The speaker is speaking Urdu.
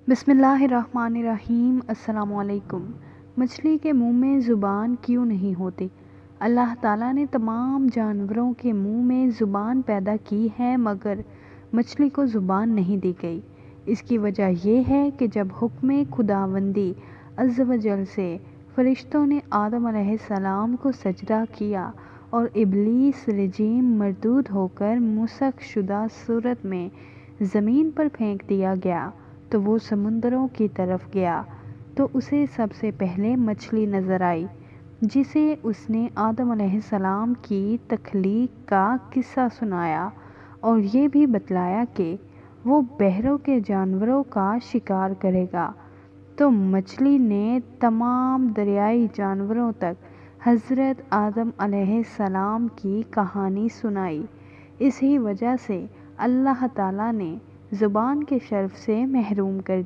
بسم اللہ الرحمن الرحیم۔ السلام علیکم۔ مچھلی کے منہ میں زبان کیوں نہیں ہوتی؟ اللہ تعالیٰ نے تمام جانوروں کے منہ میں زبان پیدا کی ہے مگر مچھلی کو زبان نہیں دی گئی۔ اس کی وجہ یہ ہے کہ جب حکم خداوندی عز و جل سے فرشتوں نے آدم علیہ السلام کو سجدہ کیا اور ابلیس لجیم مردود ہو کر مسخ شدہ صورت میں زمین پر پھینک دیا گیا تو وہ سمندروں کی طرف گیا تو اسے سب سے پہلے مچھلی نظر آئی جسے اس نے آدم علیہ السلام کی تخلیق کا قصہ سنایا اور یہ بھی بتلایا کہ وہ بحروں کے جانوروں کا شکار کرے گا، تو مچھلی نے تمام دریائی جانوروں تک حضرت آدم علیہ السلام کی کہانی سنائی۔ اسی وجہ سے اللہ تعالیٰ نے زبان کے شرف سے محروم کر